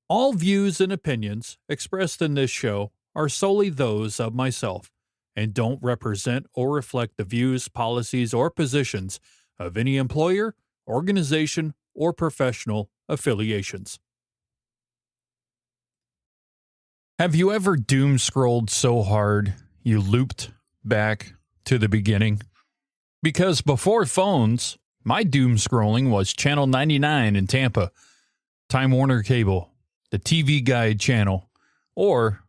All views and opinions expressed in this show are solely those of myself and don't represent or reflect the views, policies, or positions of any employer, organization, or professional affiliations. Have you ever doomscrolled so hard you looped back to the beginning? Because before phones, my doomscrolling was Channel 99 in Tampa, Time Warner Cable, the TV Guide channel, or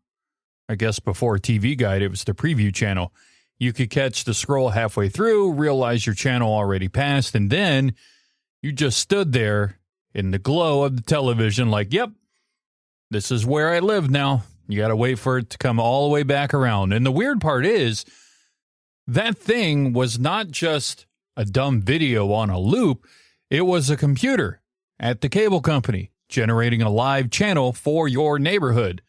I guess before TV Guide, it was the preview channel. You could catch the scroll halfway through, realize your channel already passed, and then you just stood there in the glow of the television like, yep, this is where I live now. You got to wait for it to come all the way back around. And the weird part is that thing was not just a dumb video on a loop. It was a computer at the cable company generating a live channel for your neighborhood.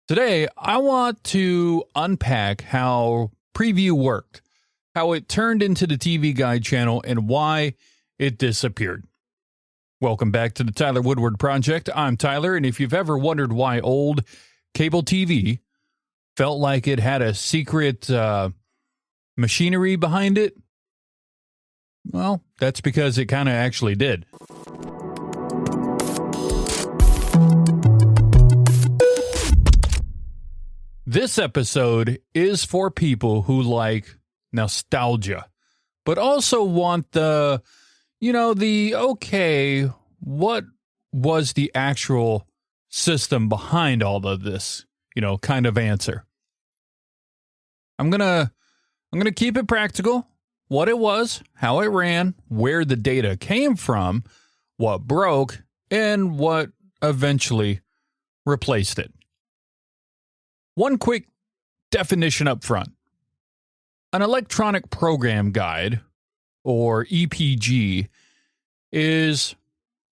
Today, I want to unpack how preview worked, how it turned into the TV Guide channel, and why it disappeared. Welcome back to the Tyler Woodward Project. I'm Tyler, and if you've ever wondered why old cable TV felt like it had a secret machinery behind it, well, that's because it kind of actually did. This episode is for people who like nostalgia, but also want okay, what was the actual system behind all of this, kind of answer. I'm going to keep it practical, what it was, how it ran, where the data came from, what broke, and what eventually replaced it. One quick definition up front. An electronic program guide, or EPG, is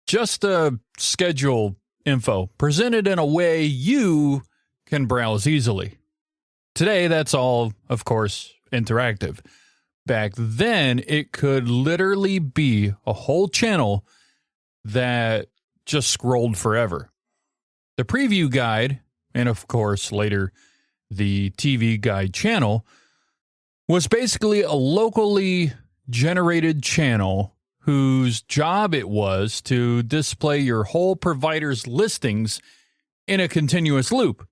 just a schedule info presented in a way you can browse easily. Today, that's all, of course, interactive. Back then, it could literally be a whole channel that just scrolled forever. The preview guide, and of course, later, the TV Guide channel, was basically a locally generated channel whose job it was to display your whole provider's listings in a continuous loop.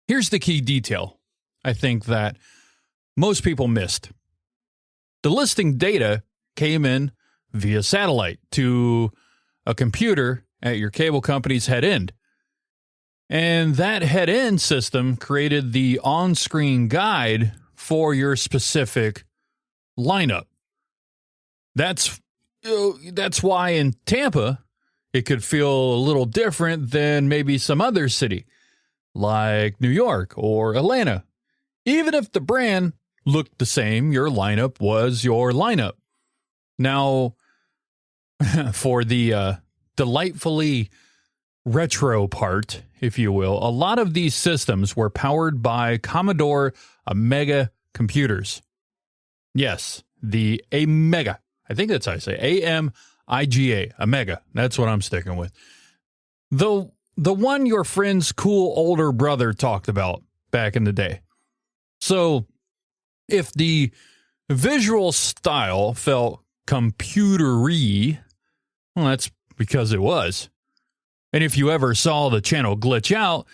Here's the key detail I think that most people missed. The listing data came in via satellite to a computer at your cable company's head end. And that head-end system created the on-screen guide for your specific lineup. That's why in Tampa, it could feel a little different than maybe some other city, like New York or Atlanta. Even if the brand looked the same, your lineup was your lineup. Now, for the delightfully retro part, if you will, a lot of these systems were powered by Commodore Amiga computers. Yes, the Amiga. I think that's how I say A-M-I-G-A, Amiga. That's what I'm sticking with. The one your friend's cool older brother talked about back in the day. So if the visual style felt computery, well, that's because it was. And if you ever saw the channel glitch out,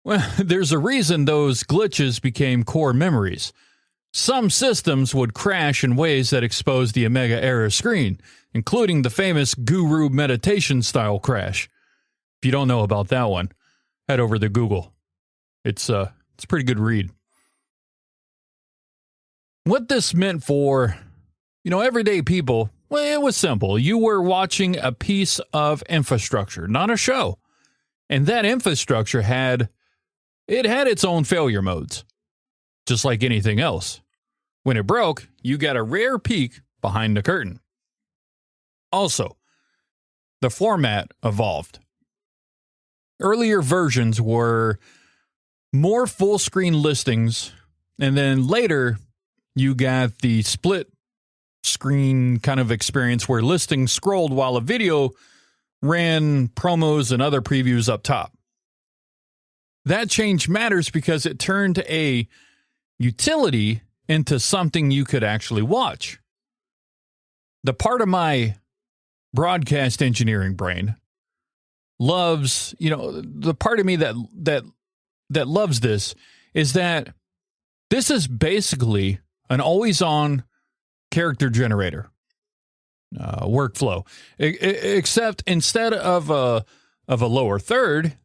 well, there's a reason those glitches became core memories. Some systems would crash in ways that exposed the Amiga era screen, including the famous Guru meditation style crash. If you don't know about that one, head over to Google. It's a pretty good read. What this meant for, everyday people, well, it was simple. You were watching a piece of infrastructure, not a show. And that infrastructure had its own failure modes, just like anything else. When it broke, you got a rare peek behind the curtain. Also, the format evolved. Earlier versions were more full-screen listings, and then later you got the split screen kind of experience where listings scrolled while a video ran promos and other previews up top. That change matters because it turned a utility into something you could actually watch. The part of my broadcast engineering brain loves, the part of me that loves this is that this is basically an always-on character generator workflow, except instead of a lower third,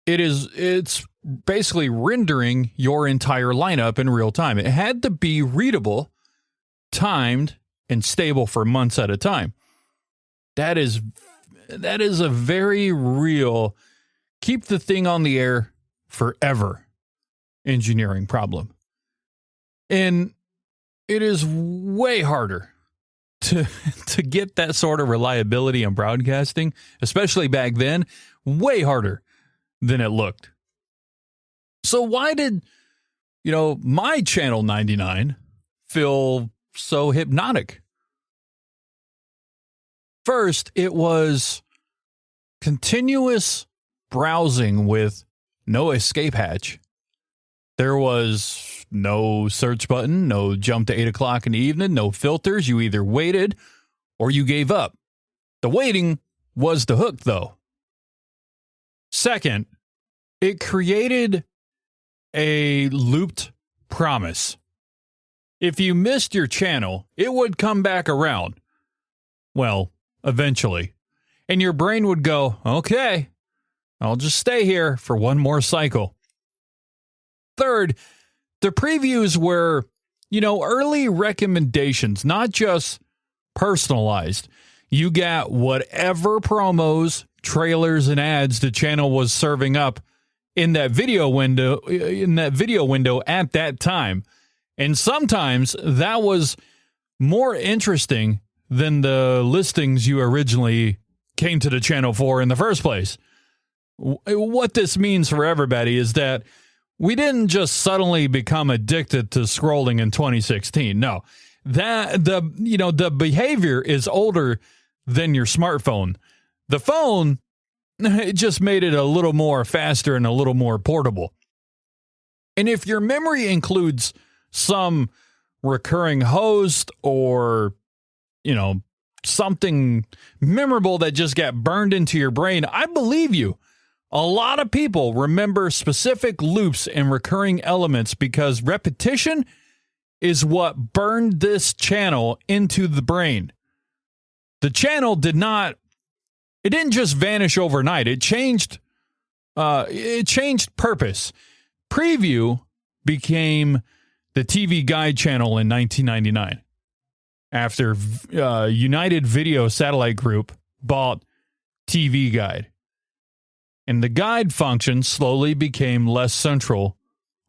it's basically rendering your entire lineup in real time. It had to be readable, timed, and stable for months at a time. That is a very real, keep the thing on the air forever engineering problem. And it is way harder to get that sort of reliability in broadcasting, especially back then, way harder than it looked. So why did, my Channel 99 feel so hypnotic? First, it was continuous browsing with no escape hatch. There was no search button, no jump to 8 o'clock in the evening, no filters. You either waited or you gave up. The waiting was the hook, though. Second, it created a looped promise. If you missed your channel, it would come back around. Well, eventually. And your brain would go, okay, I'll just stay here for one more cycle. Third, the previews were, early recommendations, not just personalized. You got whatever promos, trailers, and ads the channel was serving up in that video window at that time. And sometimes that was more interesting than the listings you originally came to the channel for in the first place. What this means for everybody is that we didn't just suddenly become addicted to scrolling in 2016. No, the behavior is older than your smartphone. The phone, it just made it a little more faster and a little more portable. And if your memory includes some recurring host or, something memorable that just got burned into your brain, I believe you. A lot of people remember specific loops and recurring elements because repetition is what burned this channel into the brain. The channel didn't just vanish overnight. It changed purpose. Preview became the TV Guide channel in 1999 after United Video Satellite Group bought TV Guide. And the guide function slowly became less central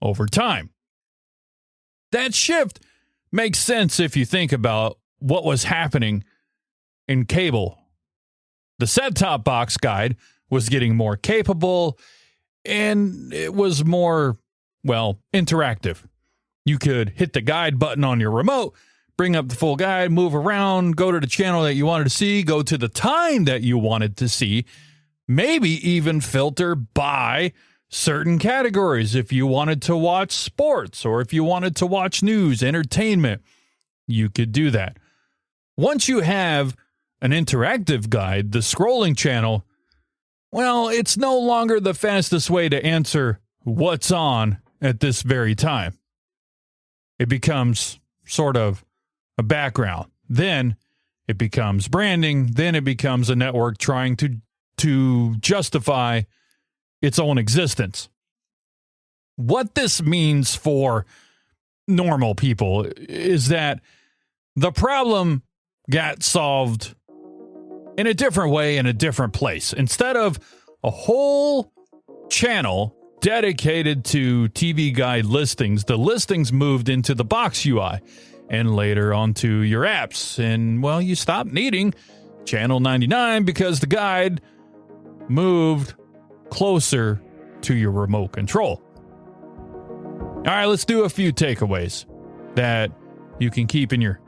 over time. That shift makes sense if you think about what was happening in cable. The set-top box guide was getting more capable, and it was more, interactive. You could hit the guide button on your remote, bring up the full guide, move around, go to the channel that you wanted to see, go to the time that you wanted to see, maybe even filter by certain categories. If you wanted to watch sports or if you wanted to watch news, entertainment, you could do that. Once you have an interactive guide, the scrolling channel, it's no longer the fastest way to answer what's on at this very time. It becomes sort of a background. Then it becomes branding. Then it becomes a network trying to justify its own existence. What this means for normal people is that the problem got solved in a different way in a different place. Instead of a whole channel dedicated to TV Guide listings, the listings moved into the box UI and later onto your apps. And, you stopped needing Channel 99 because the guide moved closer to your remote control. All right, let's do a few takeaways that you can keep in your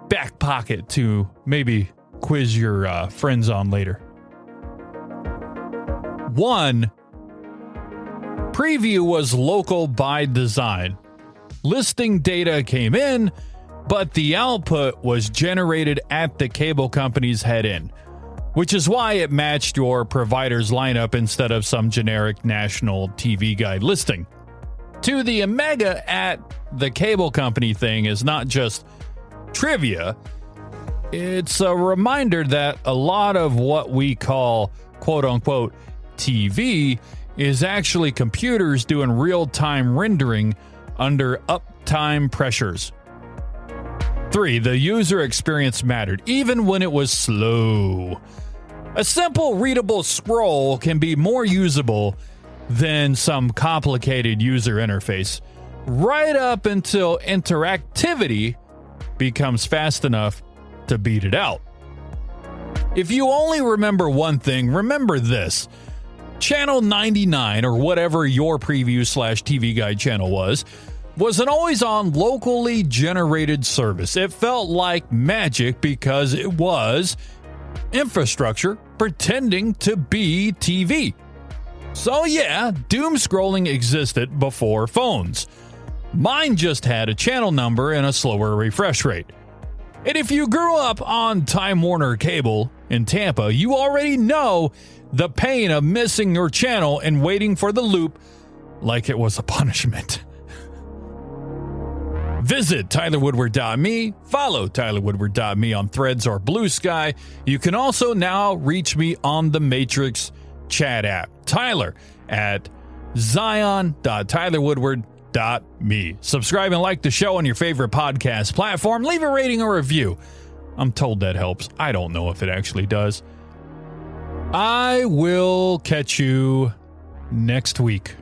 back pocket to maybe quiz your friends on later. 1. Preview was local by design. Listing data came in, but the output was generated at the cable company's head end, which is why it matched your provider's lineup instead of some generic national TV guide listing. 2. The Omega at the cable company thing is not just trivia. It's a reminder that a lot of what we call quote-unquote TV is actually computers doing real-time rendering under uptime pressures. 3. The user experience mattered, even when it was slow. A simple readable scroll can be more usable than some complicated user interface, right up until interactivity becomes fast enough to beat it out. If you only remember one thing, remember this. Channel 99, or whatever your preview/TV guide channel was an always-on locally generated service. It felt like magic because it was infrastructure pretending to be TV. So yeah, doom scrolling existed before phones. Mine just had a channel number and a slower refresh rate. And if you grew up on Time Warner Cable in Tampa, you already know the pain of missing your channel and waiting for the loop like it was a punishment. Visit TylerWoodward.me, follow TylerWoodward.me on Threads or Blue Sky. You can also now reach me on the Matrix chat app. Tyler at zion.tylerwoodward.me. Subscribe and like the show on your favorite podcast platform. Leave a rating or review. I'm told that helps. I don't know if it actually does. I will catch you next week.